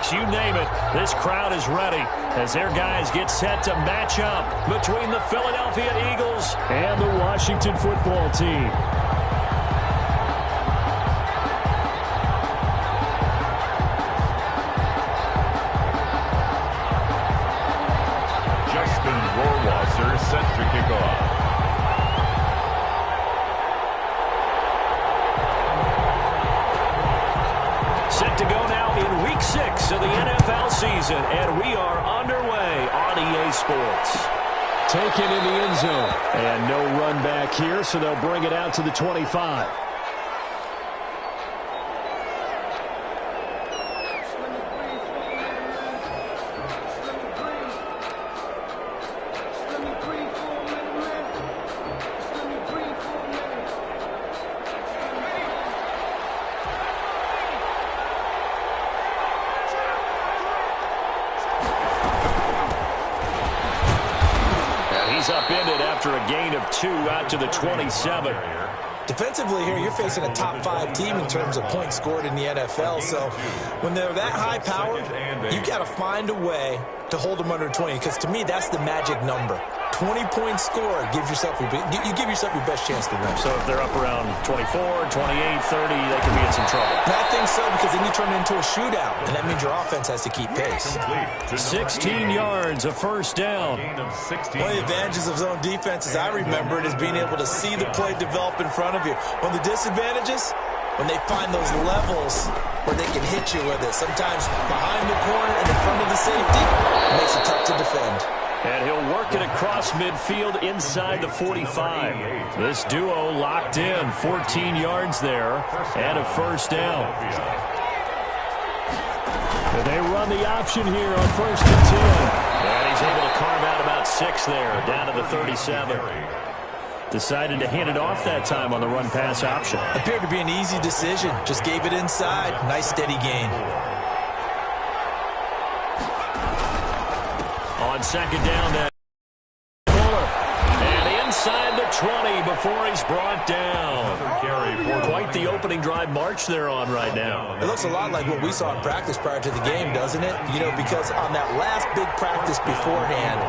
You name it, this crowd is ready as their guys get set to match up between the Philadelphia Eagles and the Washington football team. Justin Rohrwasser set to kick off. Set to go now in Week 6 of the NFL season, and we are underway on EA Sports. Taken in the end zone, and no run back here, so they'll bring it out to the 25. Upended after a gain of 2 out to the 27. Defensively here, you're facing a top-5 team in terms of points scored in the NFL. So when they're that high-powered, you got to find a way to hold them under 20. Because to me, that's the magic number. 20 points scored gives yourself you give yourself your best chance to win. So if they're up around 24, 28, 30, they could be in some trouble. I think so, because then you turn it into a shootout, and that means your offense has to keep pace. 16 yards, a first down. One of the advantages of zone defense, as I remember it, is being able to see the play develop in front of you. One of the disadvantages, when they find those levels where they can hit you with it, sometimes behind the corner and in front of the safety, it makes it tough to defend. And he'll work it across midfield inside the 45. This duo locked in, 14 yards there, and a first down. They run the option here on 1st and 10. And he's able to carve out about 6 there, down to the 37. Decided to hand it off that time on the run-pass option. Appeared to be an easy decision. Just gave it inside. Nice steady gain. On 2nd down, then Fuller. And inside the 20 before he's brought down. Quite the opening drive march they're on right now. It looks a lot like what we saw in practice prior to the game, doesn't it? You know, because on that last big practice beforehand,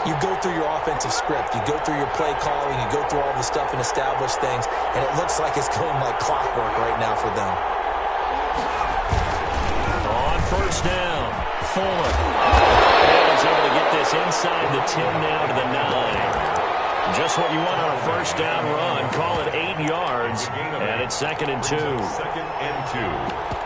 you go through your offensive script. You go through your play calling. You go through all the stuff and establish things. And it looks like it's going like clockwork right now for them. On 1st down, Fuller. And he's able to get this inside the 10 now to the 9. Just what you want on a 1st down run. Call it 8 yards. And it's 2nd and 2. 2nd and 2.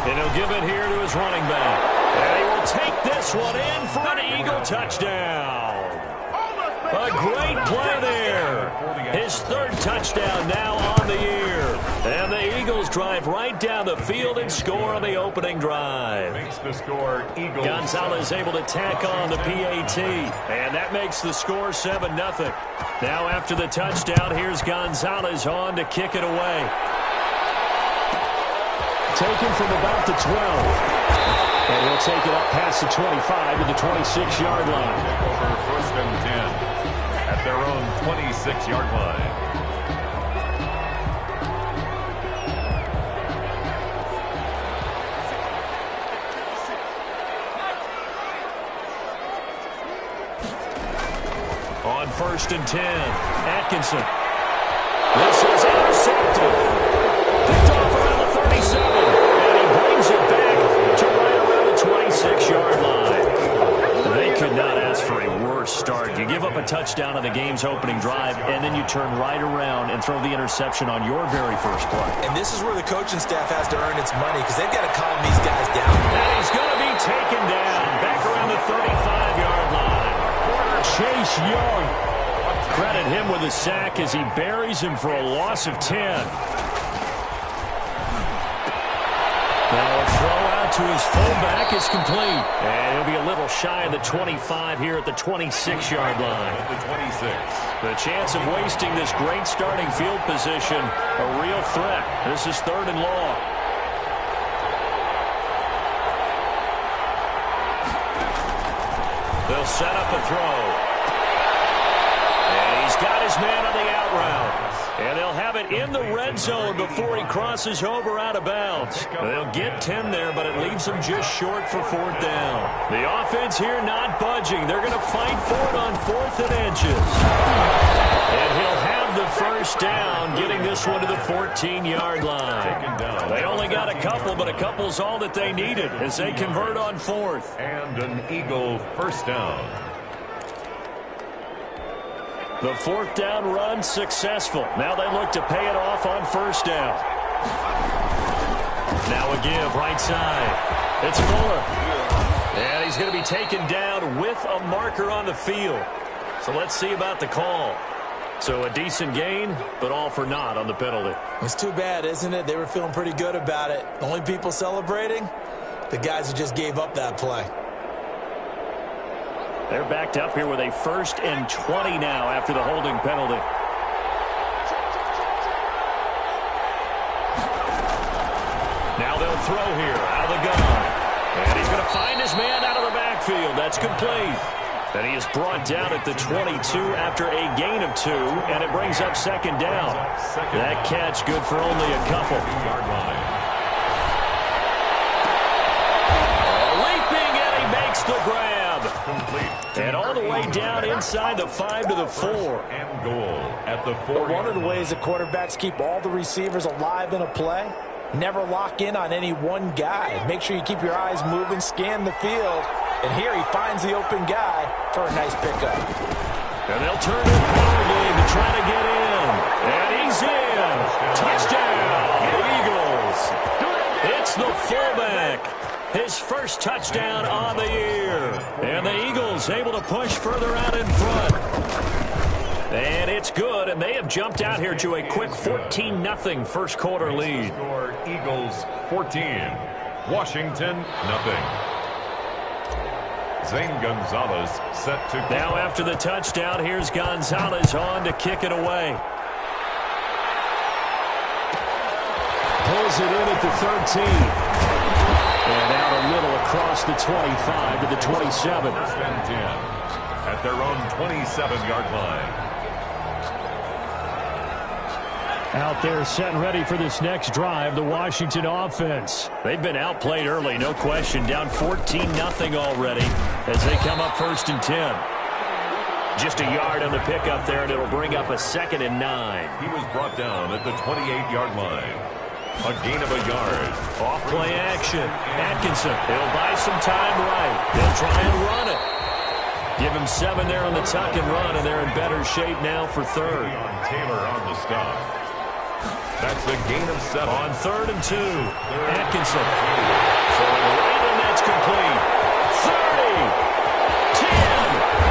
And he'll give it here to his running back. And he will take this one in for an Eagle touchdown. A great play there. His 3rd touchdown now on the year. And the Eagles drive right down the field and score on the opening drive. Makes the score Eagles. Gonzalez able to tack on the PAT. And that makes the score 7-0. Now after the touchdown, here's Gonzalez on to kick it away. Taken from about the 12. And he'll take it up past the 25 to the 26-yard line. Over 1st and 10 at their own 26-yard line. On 1st and 10, Atkinson. This is intercepted. Picked off around the 37, and he brings it back to right around the 26-yard line. They could not ask for a worse start. You give up a touchdown on the game's opening drive, and then you turn right around and throw the interception on your very first play. And this is where the coaching staff has to earn its money, because they've got to calm these guys down. And he's going to be taken down back around the 35-yard line. Chase Young. Credit him with a sack as he buries him for a loss of 10. Now a throw out to his fullback is complete. And he'll be a little shy of the 25 here at the 26-yard line. At the 26. The chance of wasting this great starting field position, a real threat. This is 3rd and long. They'll set up a throw. And he's got his man on the out route. And they'll have it in the red zone before he crosses over out of bounds. They'll get 10 there, but it leaves them just short for 4th down. The offense here not budging. They're going to fight for it on 4th and inches. And he'll have the first down, getting this one to the 14-yard line. They only got a couple, but a couple's all that they needed as they convert on 4th. And an Eagle first down. The 4th down run successful. Now they look to pay it off on 1st down. Now a give right side. It's Fuller. And he's going to be taken down with a marker on the field. So let's see about the call. So a decent gain, but all for naught on the penalty. It's too bad, isn't it? They were feeling pretty good about it. The only people celebrating, the guys who just gave up that play. They're backed up here with a 1st and 20 now after the holding penalty. Now they'll throw here out of the gun. And he's going to find his man out of the backfield. That's complete. And he is brought down at the 22 after a gain of 2, and it brings up 2nd down. That catch good for only a couple. Leaping, and he makes the grab. And all the way down inside the 5 to the 4. And goal at the 4. One of the ways that quarterbacks keep all the receivers alive in a play, never lock in on any one guy. Make sure you keep your eyes moving, scan the field. And here he finds the open guy for a nice pickup. And they'll turn it boldly to try to get in. And he's in. Touchdown, Eagles. It's the fullback. His first touchdown on the year. And the Eagles able to push further out in front. And it's good, and they have jumped out here to a quick 14-0 first quarter lead. Score Eagles 14, Washington nothing. Zane Gonzalez set to... Now after the touchdown, here's Gonzalez on to kick it away. Pulls it in at the 13. And out a little across the 25 to the 27. First and 10 at their own 27-yard line. Out there set and ready for this next drive, the Washington offense. They've been outplayed early, no question. Down 14-0 already as they come up 1st and 10. Just a yard on the pickup there, and it'll bring up a 2nd and 9. He was brought down at the 28-yard line. A gain of a yard. Off play action. Atkinson, he'll buy some time right. They'll try and run it. Give him 7 there on the tuck and run, and they're in better shape now for 3rd. Taylor on the stop. That's a gain of 7. On 3rd and 2. Atkinson. Throwing right, and that's complete. 30. 10.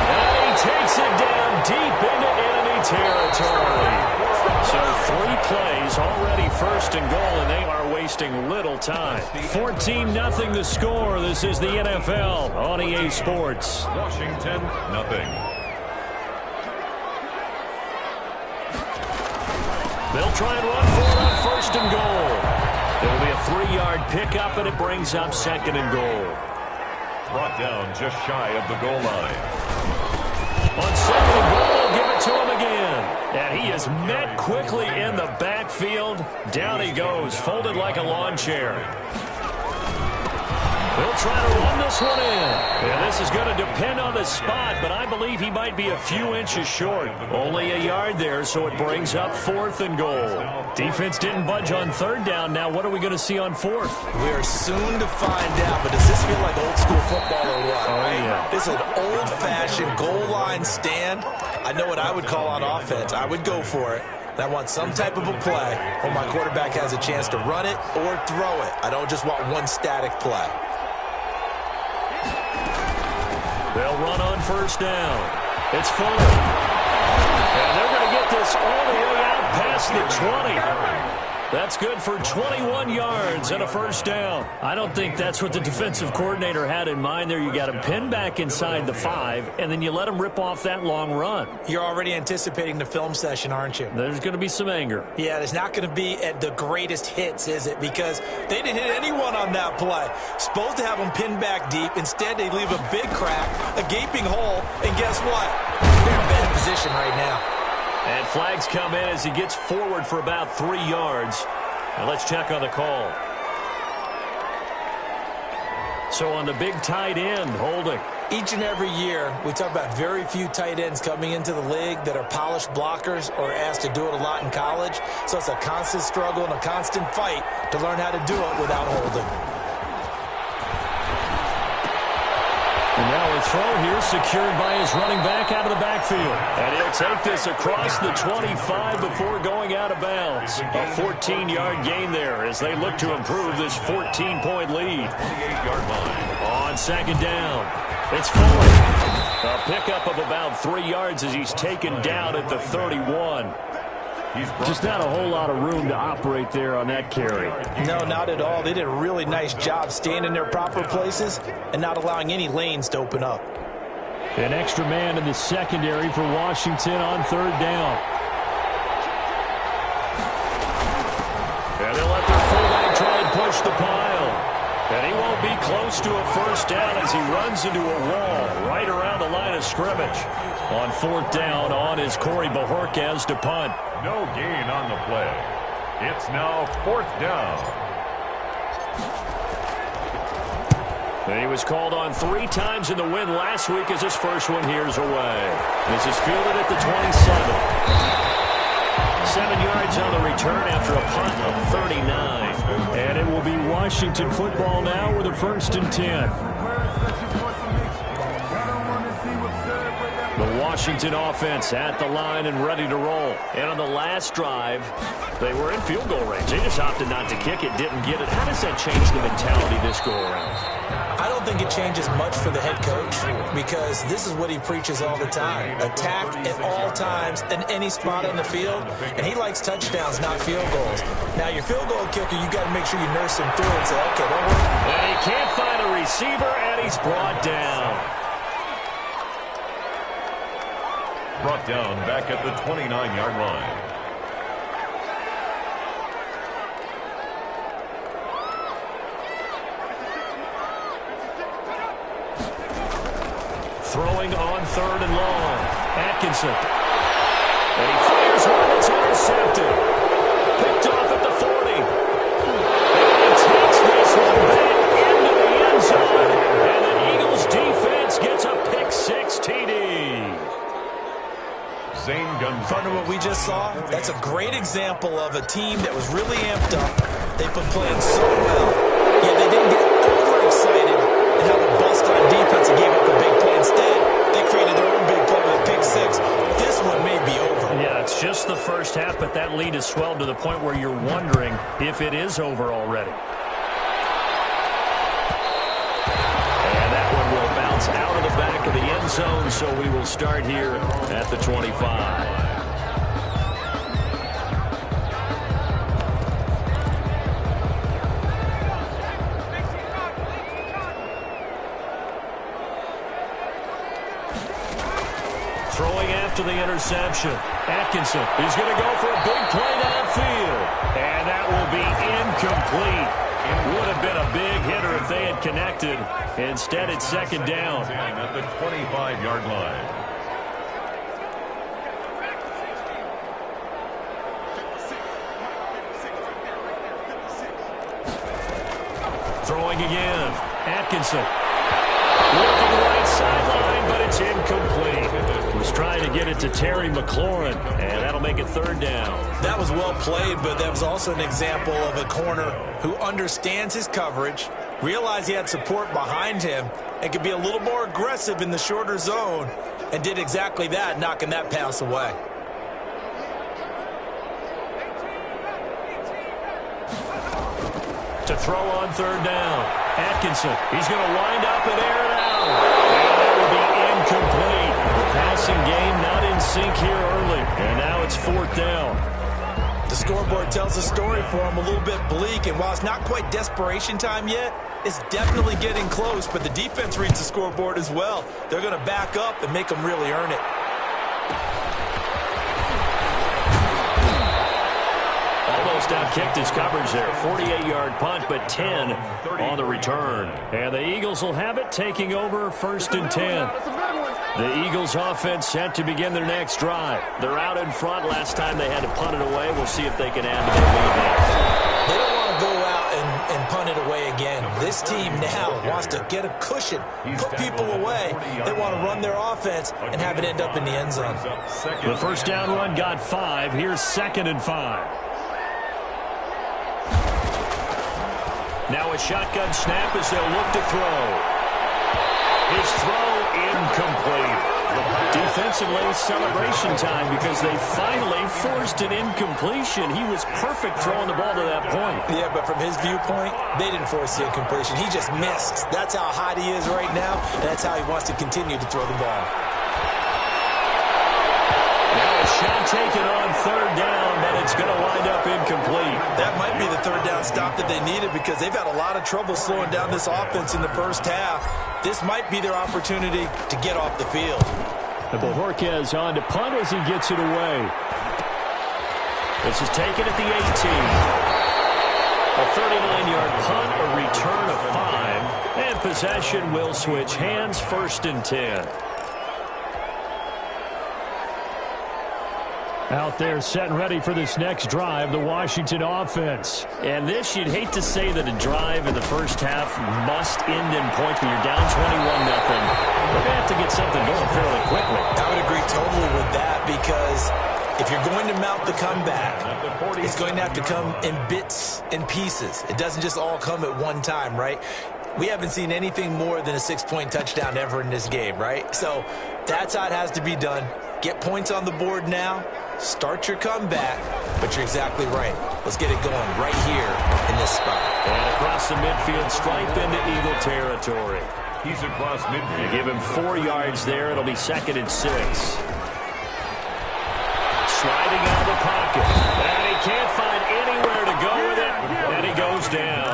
And he takes it down deep into enemy territory. So 3 plays already 1st and goal, and they are wasting little time. 14-0 the score. This is the NFL on EA Sports. Washington nothing. They'll try and run for it on 1st and goal. It'll be a 3-yard pickup, and it brings up 2nd and goal. Brought down just shy of the goal line. On 2nd and goal, they'll give it to him again. And he is met quickly in the backfield. Down he goes, folded like a lawn chair. They'll try to run this one in. And this is going to depend on the spot, but I believe he might be a few inches short. Only a yard there, so it brings up 4th and goal. Defense didn't budge on 3rd down. Now what are we going to see on 4th? We are soon to find out, but does this feel like old school football or what? Oh, yeah. This is an old-fashioned goal line stand. I know what I would call on offense. I would go for it. And I want some type of a play where my quarterback has a chance to run it or throw it. I don't just want one static play. They'll run on 1st down. It's Fuller. And they're going to get this all the way out past the 20. That's good for 21 yards and a first down. I don't think that's what the defensive coordinator had in mind there. You got him pinned back inside the 5, and then you let him rip off that long run. You're already anticipating the film session, aren't you? There's going to be some anger. Yeah, it's not going to be at the greatest hits, is it? Because they didn't hit anyone on that play. Supposed to have them pinned back deep. Instead, they leave a big crack, a gaping hole, and guess what? They're in bad position right now. And flags come in as he gets forward for about 3 yards. Now let's check on the call. So on the big tight end, holding. Each and every year, we talk about very few tight ends coming into the league that are polished blockers or asked to do it a lot in college. So it's a constant struggle and a constant fight to learn how to do it without holding. And now a throw here secured by his running back out of the backfield. And he'll take this across the 25 before going out of bounds. A 14-yard gain there as they look to improve this 14-point lead. 28-yard line. On second down, it's Fuller. A pickup of about 3 yards as he's taken down at the 31. Just not a whole lot of room to operate there on that carry. No, not at all. They did a really nice job staying in their proper places and not allowing any lanes to open up. An extra man in the secondary for Washington on third down. And they'll let their fullback try and push the pile. And he won't be close to a first down as he runs into a wall right around the line of scrimmage. On fourth down, on is Corey Bajorquez to punt. No gain on the play. It's now fourth down. And he was called on 3 times in the win last week as his first one here's away. This is fielded at the 27. 7 yards on the return after a punt of 39. And it will be Washington football now with a 1st and 10. The Washington offense at the line and ready to roll. And on the last drive, they were in field goal range. They just opted not to kick it, didn't get it. How does that change the mentality this go around? I don't think it changes much for the head coach because this is what he preaches all the time. Attack at all times in any spot on the field, and he likes touchdowns, not field goals. Now, your field goal kicker, you got to make sure you nurse him through and say, okay, don't worry. And he can't find a receiver, and he's brought down. Brought down back at the 29-yard line. Throwing on third and long. Atkinson. And he fires one that's intercepted. Picked off at the 40. And he takes this one back into the end zone. And the Eagles defense gets a pick-6 TD. Partner, what we just saw, that's a great example of a team that was really amped up. They've been playing so well, yet they didn't get overexcited and have a bust on defense and gave up a big play. Instead, they created their own big play with a pick-6. This one may be over. Yeah, it's just the first half, but that lead has swelled to the point where you're wondering if it is over already. Out of the back of the end zone, so we will start here at the 25. Throwing after the interception. Atkinson, he's going to go for a big play downfield. And that will be incomplete. Would have been a big hitter if they had connected. Instead, it's second down. At the 25-yard line. Throwing again. Atkinson. Working right sideline, but it's incomplete. Was trying to get it to Terry McLaurin, and that'll make it third down. That was well played, but that was also an example of a corner who understands his coverage, realized he had support behind him, and could be a little more aggressive in the shorter zone, and did exactly that, knocking that pass away. To throw on third down. Atkinson, he's going to wind up and air it out. And that will be incomplete. The passing game not in sync here early. And now it's fourth down. The scoreboard tells a story for them, a little bit bleak. And while it's not quite desperation time yet, it's definitely getting close. But the defense reads the scoreboard as well. They're going to back up and make them really earn it. Almost outkicked his coverage there. 48-yard punt, but 10 on the return. And the Eagles will have it, taking over 1st and 10. The Eagles offense set to begin their next drive. They're out in front. Last time they had to punt it away. We'll see if they can add to their lead now. They don't want to go out and punt it away again. This team now wants to get a cushion, put people away. They want to run their offense and have it end up in the end zone. The first down run got 5. Here's 2nd and 5. Now a shotgun snap as they'll look to throw. His throw incomplete. Defensively, celebration time because they finally forced an incompletion. He was perfect throwing the ball to that point. Yeah, but from his viewpoint, they didn't force the incompletion. He just missed. That's how hot he is right now, and that's how he wants to continue to throw the ball. Now a shot taken on 3rd down, but it's going to wind up incomplete. That might be the 3rd down stop that they needed because they've had a lot of trouble slowing down this offense in the first half. This might be their opportunity to get off the field. And Bojorquez on to punt as he gets it away. This is taken at the 18. A 39-yard punt, a return of 5. And possession will switch hands, 1st and 10. Out there set and ready for this next drive, the Washington offense. And this, you'd hate to say that a drive in the first half must end in points when you're down 21-0. We're going to have to get something going fairly quickly. I would agree totally with that because if you're going to mount the comeback, it's going to have to come in bits and pieces. It doesn't just all come at one time, right? We haven't seen anything more than a 6-point touchdown ever in this game, right? So that's how it has to be done. Get points on the board now. Start your comeback. But you're exactly right. Let's get it going right here in this spot. And across the midfield stripe into Eagle territory. He's across midfield. You give him 4 yards there. It'll be 2nd and 6. Sliding out of the pocket. And he can't find anywhere to go with it. And he goes down.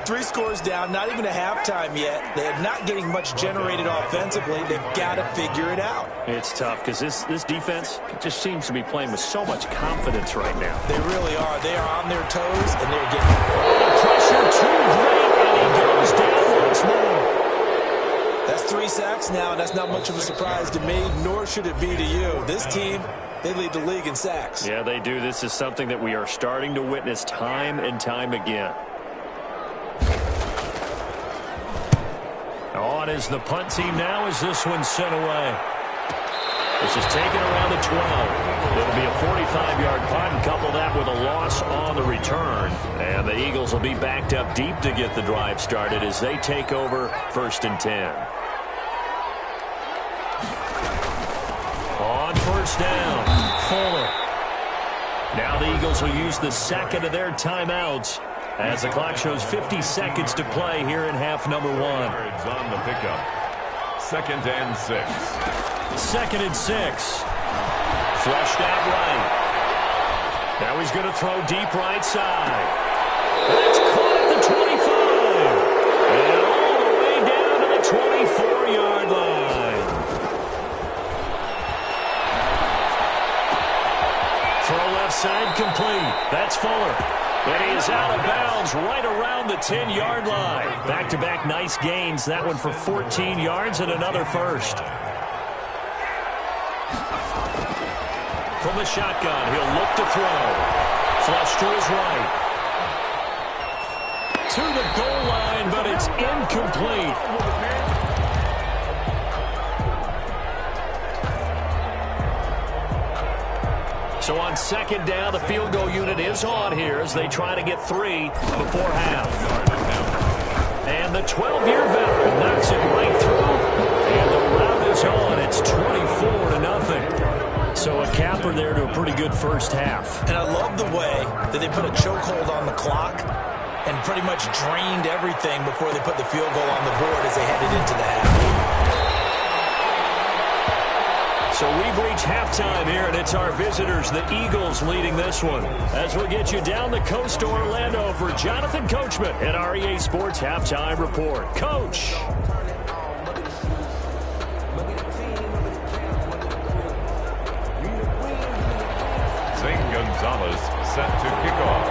3 scores down, not even a halftime yet. They're not getting much generated offensively. They've got to figure it out. It's tough because this defense just seems to be playing with so much confidence right now. They really are. They are on their toes, and they're getting pressure too great, and he goes down once more. That's 3 sacks now, and that's not much of a surprise to me, nor should it be to you. This team, they lead the league in sacks. Yeah, they do. This is something that we are starting to witness time and time again. On is the punt team now as this one's sent away. This is taken around the 12. It'll be a 45-yard punt and couple that with a loss on the return. And the Eagles will be backed up deep to get the drive started as they take over 1st and 10. On 1st down, Fuller. Now the Eagles will use the 2nd of their timeouts as the clock shows 50 seconds to play here in half number 1. On the pickup. 2nd and 6. 2nd and 6. Flushed out right. Now he's going to throw deep right side. That's caught at the 25. And all the way down to the 24-yard line. Throw left side complete. That's Fuller. And he is out of bounds right around the 10-yard line. Back-to-back nice gains. That one for 14 yards and another first. From the shotgun, he'll look to throw. Flush to his right. To the goal line, but it's incomplete. So on 2nd down, the field goal unit is on here as they try to get 3 before half. And the 12-year veteran knocks it right through. And the route is on. It's 24-0. So a capper there to a pretty good first half. And I love the way that they put a chokehold on the clock and pretty much drained everything before they put the field goal on the board as they headed into the half. So we've reached halftime here, and it's It's our visitors, the Eagles, leading this one. As we'll get you down the coast to Orlando for Jonathan Coachman at REA Sports Halftime Report. Coach. Zane Gonzalez set to kick off.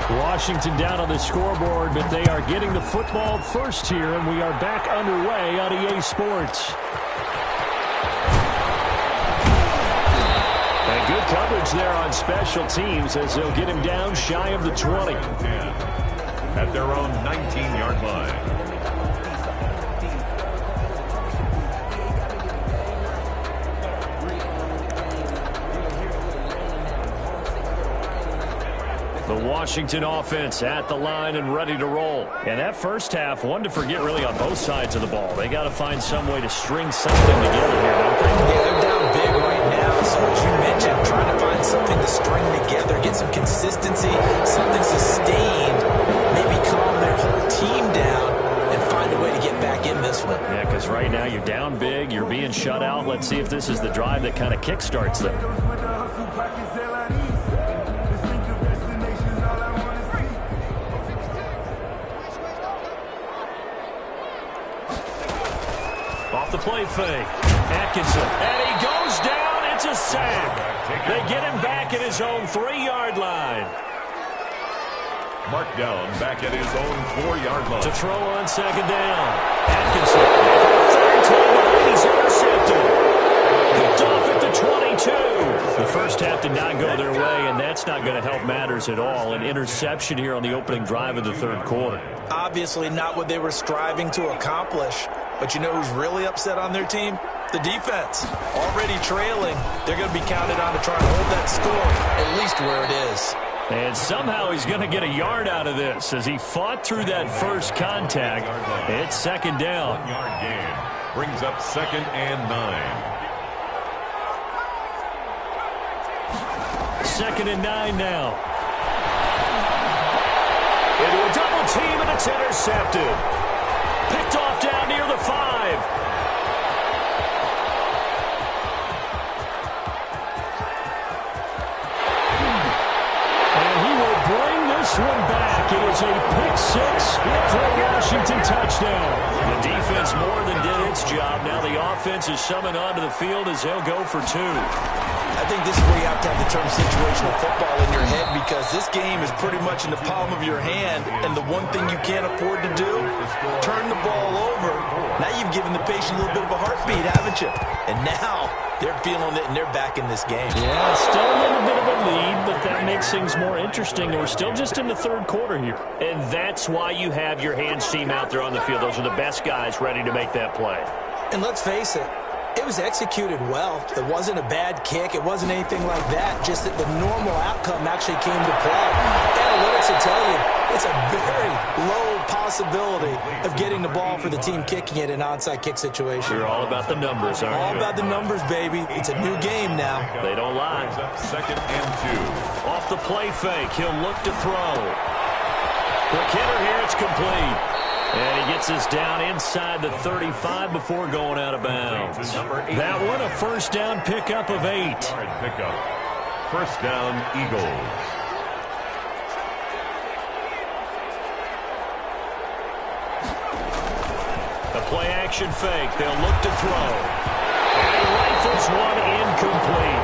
Washington down on the scoreboard, but they are getting the football first here, and we are back underway on EA Sports. And good coverage there on special teams as they'll get him down shy of the 20. At their own 19-yard line. The Washington offense at the line and ready to roll. And that first half, one to forget really on both sides of the ball. They got to find some way to string something together here, don't they? Yeah, they're down big right now. So as you mentioned, trying to find something to string together, get some consistency, something sustained, maybe calm their whole team down and find a way to get back in this one. Yeah, because right now you're down big, you're being shut out. Let's see if this is the drive that kind of kickstarts them. Off the play fake. Atkinson. And he goes down. It's a sack. They get him back at his own 3-yard line. Mark down back at his own 4-yard line. To throw on second down. Atkinson. Third time, he's intercepted. Picked off at the 22. The first half did not go their way, and that's not going to help matters at all. An interception here on the opening drive of the third quarter. Obviously not what they were striving to accomplish. But you know who's really upset on their team? The defense. Already trailing. They're going to be counted on to try and hold that score, at least where it is. And somehow he's going to get a yard out of this as he fought through that first contact. It's second down. 1-yard gain brings up 2nd and 9. 2nd and 9 now. Into a double team, and it's intercepted. Picked off down near the 5. And he will bring this one back. It is a pick-6 for a Washington touchdown. The defense more than did its job. Now the offense is summoned onto the field as they'll go for 2. I think this is where you have to have the term situational football in your head because this game is pretty much in the palm of your hand, and the one thing you can't afford to do, turn the ball over. Now you've given the patient a little bit of a heartbeat, haven't you? And now they're feeling it, and they're back in this game. Yeah, still a little bit of a lead, but that makes things more interesting. We're still just in the third quarter here. And that's why you have your hands team out there on the field. Those are the best guys ready to make that play. And let's face it, it was executed well. It wasn't a bad kick. It wasn't anything like that. Just that the normal outcome actually came to play. Analytics will tell you it's a very low possibility of getting the ball for the team kicking it in an onside kick situation. You're all about the numbers, aren't you? All about the numbers, baby. It's a new game now. They don't lie. Brings up 2nd and 2. Off the play fake, he'll look to throw. Quick hitter here, it's complete. And he gets us down inside the 35 before going out of bounds. That one, a first down pickup of 8. Pickup. First down, Eagles. The play action fake. They'll look to throw. And he rifles one incomplete.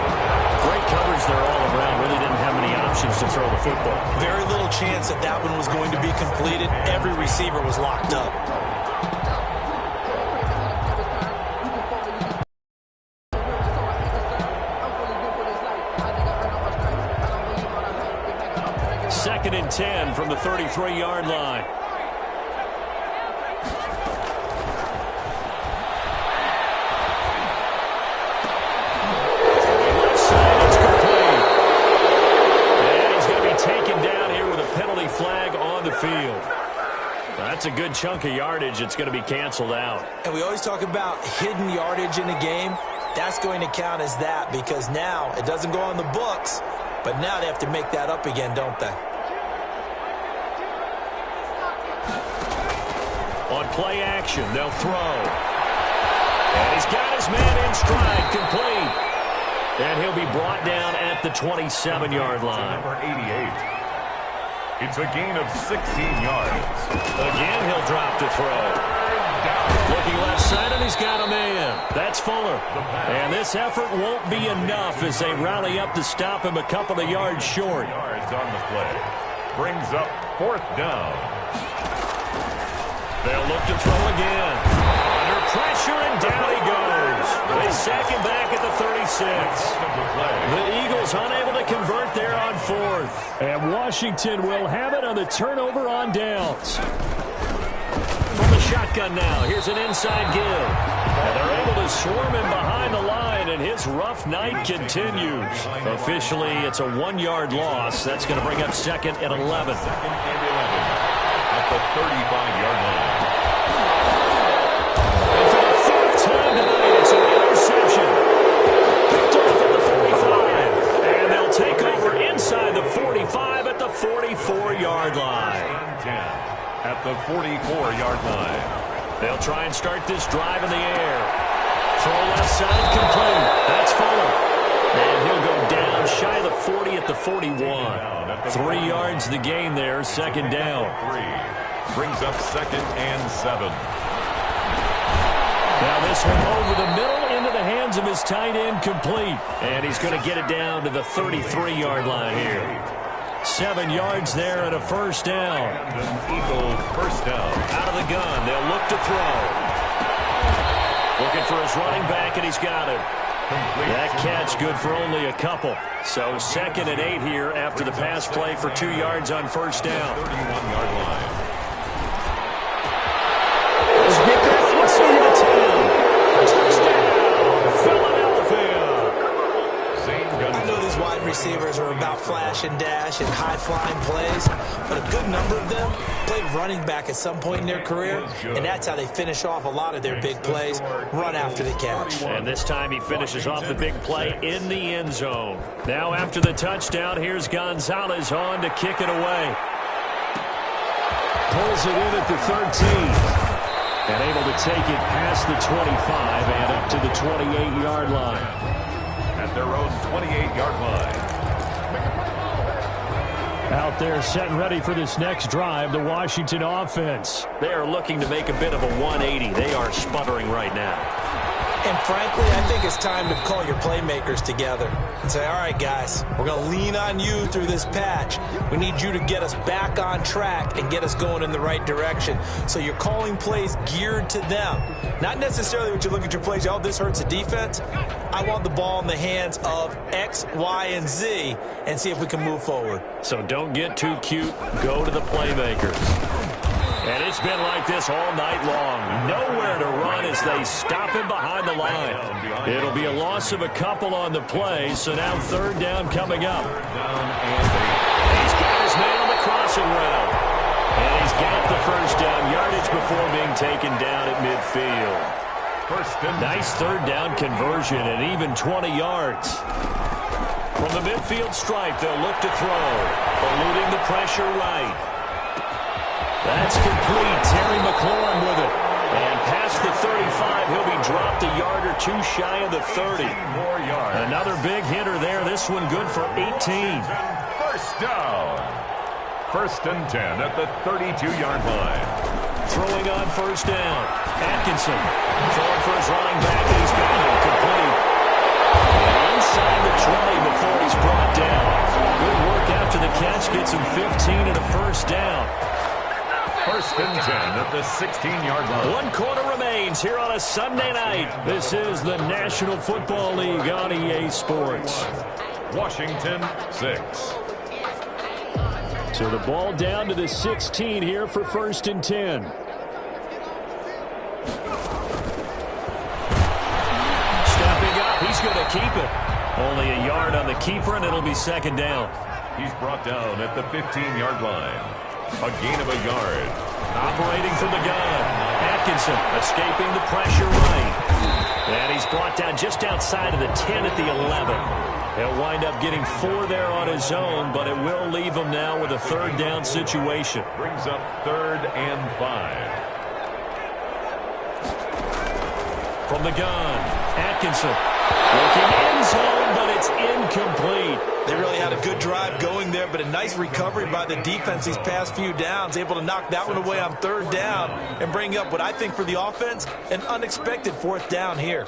Great coverage there all around. Really didn't have many options to throw the football. Very little chance that that one was going to be completed. Every receiver was locked up. Second and 10 from the 33-yard line. That's a good chunk of yardage. It's going to be canceled out. And we always talk about hidden yardage in a game. That's going to count as that because now it doesn't go on the books, but now they have to make that up again, don't they? On play action, they'll throw. And he's got his man in stride, complete. And he'll be brought down at the 27-yard line. Number 88. It's a gain of 16 yards. Again, he'll drop to throw. Looking left side, and he's got a man. That's Fuller. And this effort won't be enough as they rally up to stop him a couple of yards short. Yards on the play. Brings up 4th down. They'll look to throw again. Under pressure, and down he goes. They sack him back at the 36. The Eagles unable to convert there on 4th. And Washington will have it on the turnover on downs. From the shotgun now, here's an inside give. And they're able to swarm him behind the line, and his rough night continues. Officially, it's a 1-yard loss. That's going to bring up 2nd and 11. 2nd and 11 at the 35-yard line. And for the 4th time tonight, it's an interception. Picked off at the 45. And they'll take over inside the 45 at the 44-yard line. At the 44-yard line. They'll try and start this drive in the air. Throw left side, complete. That's Fuller. And he'll go down shy of the 40 at the 41. 3 yards the gain there, 2nd down. 3. Brings up 2nd and 7. Now this one over the middle into the hands of his tight end, complete. And he's going to get it down to the 33-yard line here. 7 yards there and a 1st down. Eagles 1st down. Out of the gun, they'll look to throw. Looking for his running back, and he's got it. That catch good for only a couple. So 2nd and 8 here after the pass play for 2 yards on 1st down. 31-yard line. Inside the 10. Touchdown, Philadelphia. I know these wide receivers are about flash and dash and high-flying plays, but a good number of them played running back at some point in their career, and that's how they finish off a lot of their big plays, run after the catch. And this time he finishes off the big play in the end zone. Now after the touchdown, here's Gonzalez on to kick it away. Pulls it in at the 13. And able to take it past the 25 and up to the 28-yard line. At their own 28-yard line. Out there set and ready for this next drive, the Washington offense. They are looking to make a bit of a 180. They are sputtering right now. And frankly, I think it's time to call your playmakers together and say, all right, guys, we're going to lean on you through this patch. We need you to get us back on track and get us going in the right direction. So you're calling plays geared to them. Not necessarily when you look at your plays, oh, this hurts the defense. I want the ball in the hands of X, Y, and Z and see if we can move forward. So don't get too cute. Go to the playmakers. And it's been like this all night long. Nowhere to run as they stop him behind the line. It'll be a loss of a couple on the play, so now 3rd down coming up. He's got his man on the crossing route. And he's got the 1st down yardage before being taken down at midfield. Nice 3rd down conversion and even 20 yards. From the midfield stripe, they'll look to throw. Eluding the pressure right. That's complete. Terry McLaurin with it. And past the 35, he'll be dropped a yard or 2 shy of the 30. Another big hitter there. This one good for 18. 1st down. 1st and 10 at the 32-yard line. Throwing on 1st down. Atkinson throwing for his running back, and he's got it complete. And inside the 20 before he's brought down. Good work after the catch. Gets him 15 and a 1st down. 1st and 10 at the 16-yard line. 1 quarter remains here on a Sunday night. This is the National Football League on EA Sports. Washington 6. So the ball down to the 16 here for 1st and 10. Stepping up, he's going to keep it. Only a yard on the keeper, and it'll be 2nd down. He's brought down at the 15-yard line. A gain of a yard. Operating from the gun. Atkinson escaping the pressure right. And he's brought down just outside of the 10 at the 11. He'll wind up getting 4 there on his own, but it will leave him now with a 3rd down situation. Brings up 3rd and 5. From the gun, Atkinson looking end zone, but it's incomplete. They really had a good drive going there, but a nice recovery by the defense these past few downs, able to knock that one away on third down and bring up what I think for the offense, an unexpected fourth down here.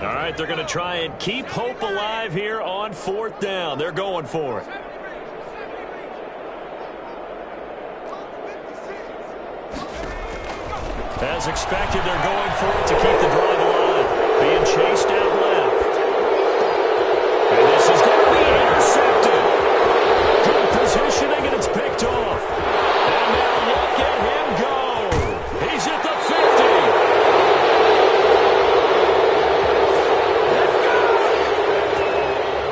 All right, they're going to try and keep hope alive here on fourth down. They're going for it. As expected, they're going for it to keep the drive alive. Being chased out left. And this is going to be intercepted. Good positioning, and it's picked off. And now look at him go. He's at the 50.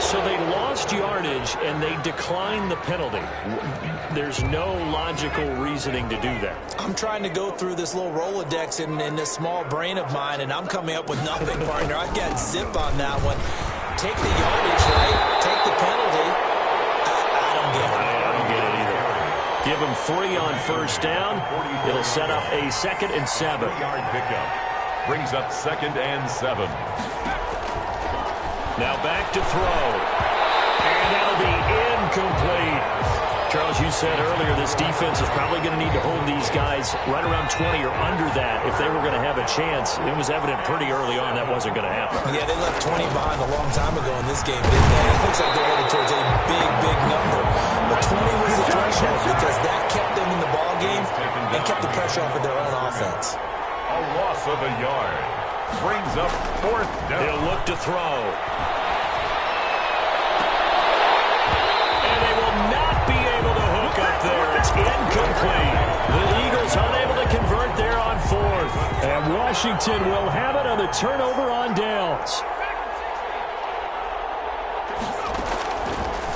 So they lost yardage, and they declined the penalty. There's no logical reasoning to do that. I'm trying to go through this little Rolodex in this small brain of mine, and I'm coming up with nothing, partner. I've got zip on that one. Take the yardage, right? Take the penalty. I don't get it. I don't get it either. Give them 3 on first down. It'll set up a 2nd and 7. 3-yard pickup. Brings up 2nd and 7. Now back to throw. And that'll be incomplete. Charles, you said earlier this defense is probably going to need to hold these guys right around 20 or under that if they were going to have a chance. It was evident pretty early on that wasn't going to happen. Yeah, they left 20 behind a long time ago in this game, didn't they? It looks like they're headed towards a big, big number. But 20 was the threshold because that kept them in the ball game and kept the pressure off of their own offense. A loss of a yard. Brings up 4th down. He'll look to throw. Up there, it's incomplete. The Eagles unable to convert there on 4th. And Washington will have it on the turnover on downs.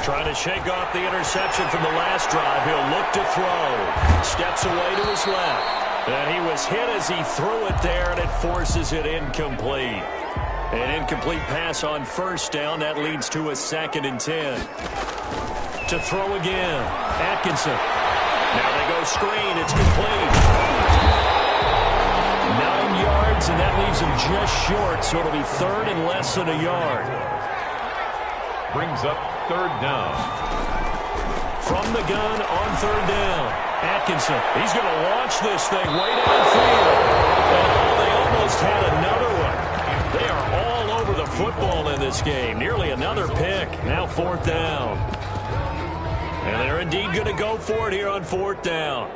Trying to shake off the interception from the last drive. He'll look to throw. Steps away to his left. And he was hit as he threw it there, and it forces it incomplete. An incomplete pass on first down. That leads to a 2nd and 10. To throw again. Atkinson. Now they go screen. It's complete. 9 yards, and that leaves him just short, so it'll be 3rd and less than a yard. Brings up 3rd down. From the gun on 3rd down. Atkinson. He's going to launch this thing way downfield. Oh, they almost had another one. They are all over the football in this game. Nearly another pick. Now 4th down. And they're indeed going to go for it here on 4th down.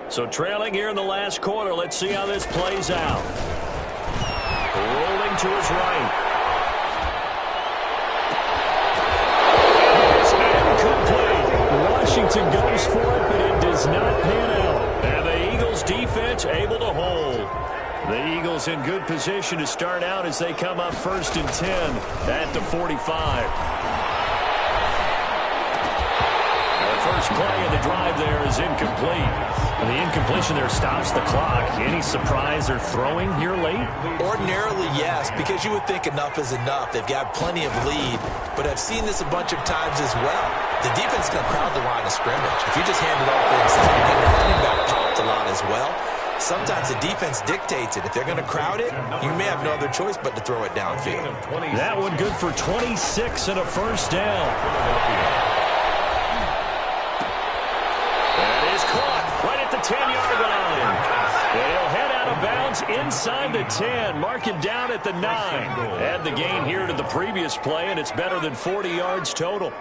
So trailing here in the last quarter. Let's see how this plays out. Rolling to his right. It's incomplete. Washington goes for it, but it does not pan out. And the Eagles defense able to hold. The Eagles in good position to start out as they come up 1st and 10 at the 45. First play of the drive there is incomplete. And the incompletion there stops the clock. Any surprise they're throwing here late? Ordinarily, yes, because you would think enough is enough. They've got plenty of lead, but I've seen this a bunch of times as well. The defense is going to crowd the line of scrimmage. If you just hand it off inside, you get the running back popped a lot as well. Sometimes the defense dictates it. If they're going to crowd it, you may have no other choice but to throw it downfield. That one good for 26 and a first down. Right at the 10-yard line. They'll head out of bounds inside the 10. Mark him down at the 9. Add the gain here to the previous play, and it's better than 40 yards total.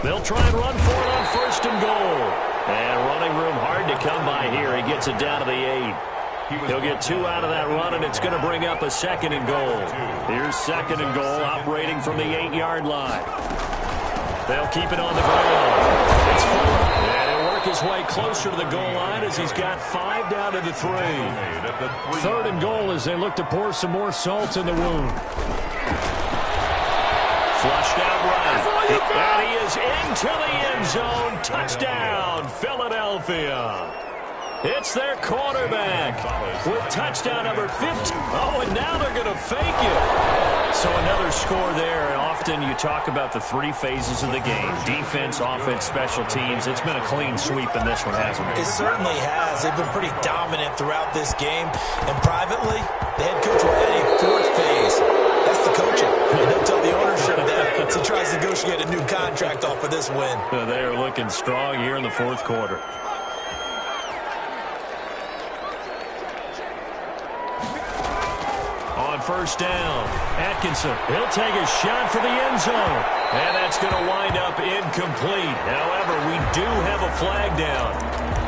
They'll try and run for it on 1st and goal. And running room hard to come by here. He gets it down to the 8. He'll get 2 out of that run, and it's going to bring up a 2nd and goal. Here's 2nd and goal, operating from the 8-yard line. They'll keep it on the ground. It's full. And he'll work his way closer to the goal line as he's got 5 down to the 3. 3rd and goal as they look to pour some more salt in the wound. And he is into the end zone. Touchdown, Philadelphia. It's their quarterback with touchdown number 15. Oh, and now they're going to fake it. So another score there. And often you talk about the three phases of the game: defense, offense, special teams. It's been a clean sweep in this one, hasn't it? It certainly has. They've been pretty dominant throughout this game. And privately, the head coach will add a fourth phase. That's the coaching. And he'll tell the ownership that as he tries to negotiate a new contract off of this win. They are looking strong here in the fourth quarter. On first down, Atkinson, he'll take a shot for the end zone. And that's going to wind up incomplete. However, we do have a flag down.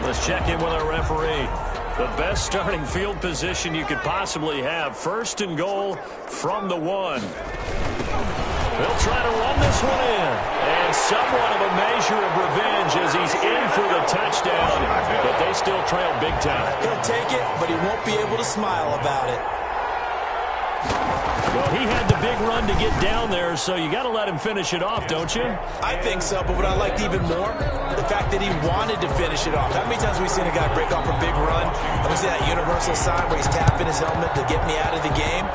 Let's check in with our referee. The best starting field position you could possibly have. First and goal from the 1. They'll try to run this one in. And somewhat of a measure of revenge as he's in for the touchdown. But they still trail big time. He'll take it, but he won't be able to smile about it. Well, he had the big run to get down there, so you got to let him finish it off, don't you? I think so, but what I liked even more, the fact that he wanted to finish it off. How many times have we seen a guy break off a big run, and we see that universal sign where he's tapping his helmet to get me out of the game?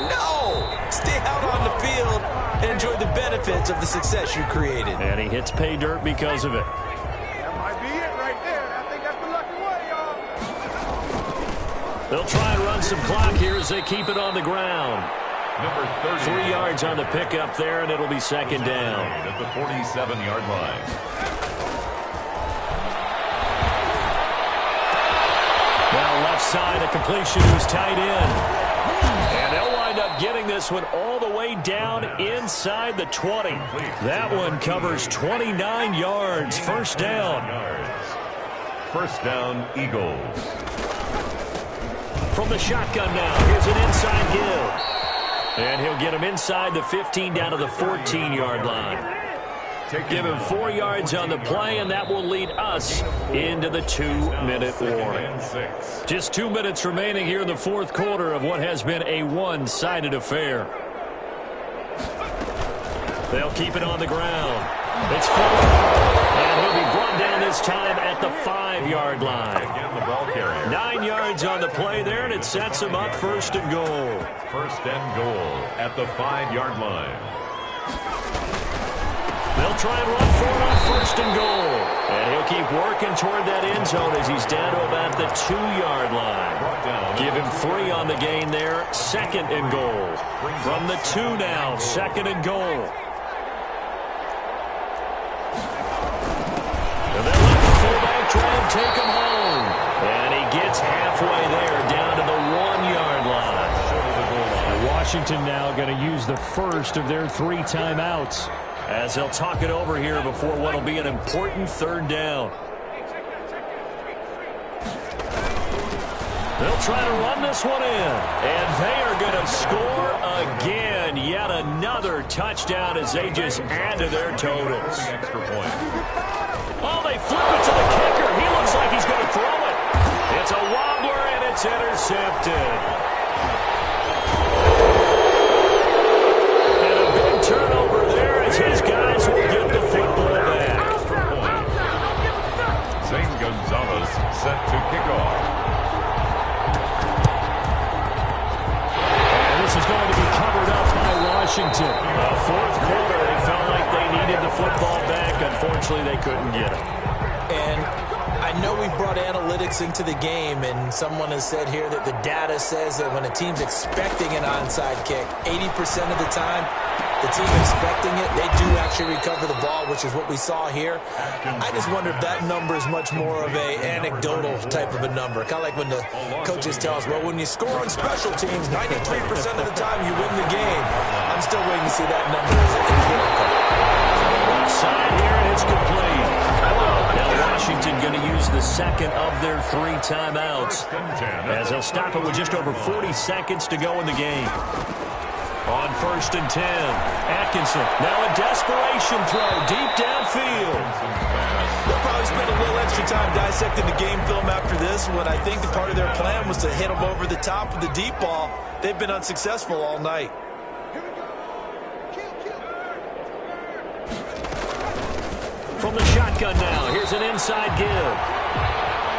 No! Stay out on the field and enjoy the benefits of the success you created. And he hits pay dirt because of it. That might be it right there. I think that's the lucky way, y'all. They'll try and run some clock here as they keep it on the ground. Number 30. 3 yards on the pickup there, and it'll be second down. At the 47-yard line. Now left side, a completion who's tight end. And they'll wind up getting this one all the way down inside the 20. That one covers 29 yards. First down. First down, Eagles. From the shotgun now, here's an inside give. And he'll get him inside the 15 down to the 14-yard line. Give him 4 yards on the play, and that will lead us into the 2-minute warning. Just 2 minutes remaining here in the fourth quarter of what has been a one-sided affair. They'll keep it on the ground. It's Fuller. And he'll be brought down this time at the 5-yard line. 9 yards on the play there, and it sets him up first and goal. First and goal at the 5-yard line. They'll try and run for it on first and goal. And he'll keep working toward that end zone as he's down to about the 2-yard line. Give him 3 on the gain there. Second and goal. From the 2 now, second and goal. And they'll let the fullback try and take him home. And he gets halfway there, down to the 1-yard line. Washington now going to use the first of their 3 timeouts, as they'll talk it over here before what will be an important third down. They'll try to run this one in, and they are going to score again. Yet another touchdown as they just add to their totals. Extra point. Oh, they flip it to the kicker. He looks like he's going to throw it. It's a wobbler, and it's intercepted. And a big turnover there as his guys will get the football back. Zane Gonzalez set to kick off. And this is going to be covered up by Washington. Fourth quarter, they felt like they needed the football back. Unfortunately, they couldn't get it. And I know we brought analytics into the game, and someone has said here that the data says that when a team's expecting an onside kick, 80% of the time, the team expecting it, they do actually recover the ball, which is what we saw here. I just wonder if that number is much more of a anecdotal type of a number. Kind of like when the coaches tell us, well, when you score on special teams, 93% of the time you win the game. I'm still waiting to see that number as empirical. Left side here, and it's complete. Now Washington going to use the second of their 3 timeouts, as they'll stop it with just over 40 seconds to go in the game. On first and 10, Atkinson. Now a desperation throw deep downfield. They'll probably spend a little extra time dissecting the game film after this, when I think the part of their plan was to hit them over the top of the deep ball. They've been unsuccessful all night. shotgun now. Here's an inside give.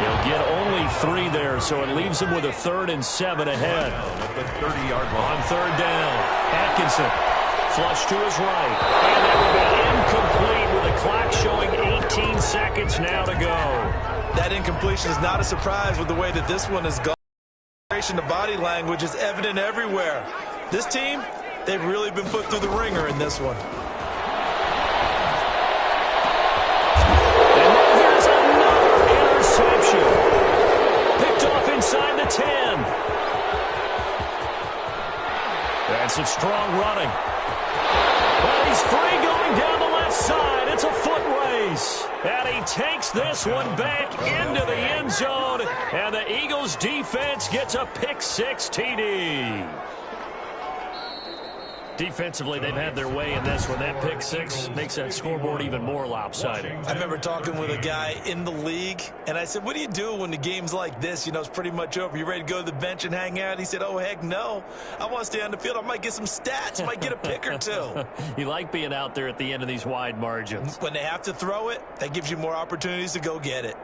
He'll get only 3 there, so it leaves him with a 3rd and 7 ahead. At the 30-yard line. On 3rd down, Atkinson. Flush to his right. And that will be incomplete with the clock showing 18 seconds now to go. That incompletion is not a surprise with the way that this one has gone. The body language is evident everywhere. This team, they've really been put through the ringer in this one. And now here's another interception. Picked off inside the 10. That's some strong running. Well, he's free going down the left side. It's a foot race. And he takes this one back into the end zone. And the Eagles defense gets a pick-6 TD. Defensively, they've had their way in this one. That pick-6 makes that scoreboard even more lopsided. I remember talking with a guy in the league, and I said, what do you do when the game's like this? You know, it's pretty much over. You ready to go to the bench and hang out? He said, oh, heck no. I want to stay on the field. I might get some stats. I might get a pick or 2. You like being out there at the end of these wide margins. When they have to throw it, that gives you more opportunities to go get it.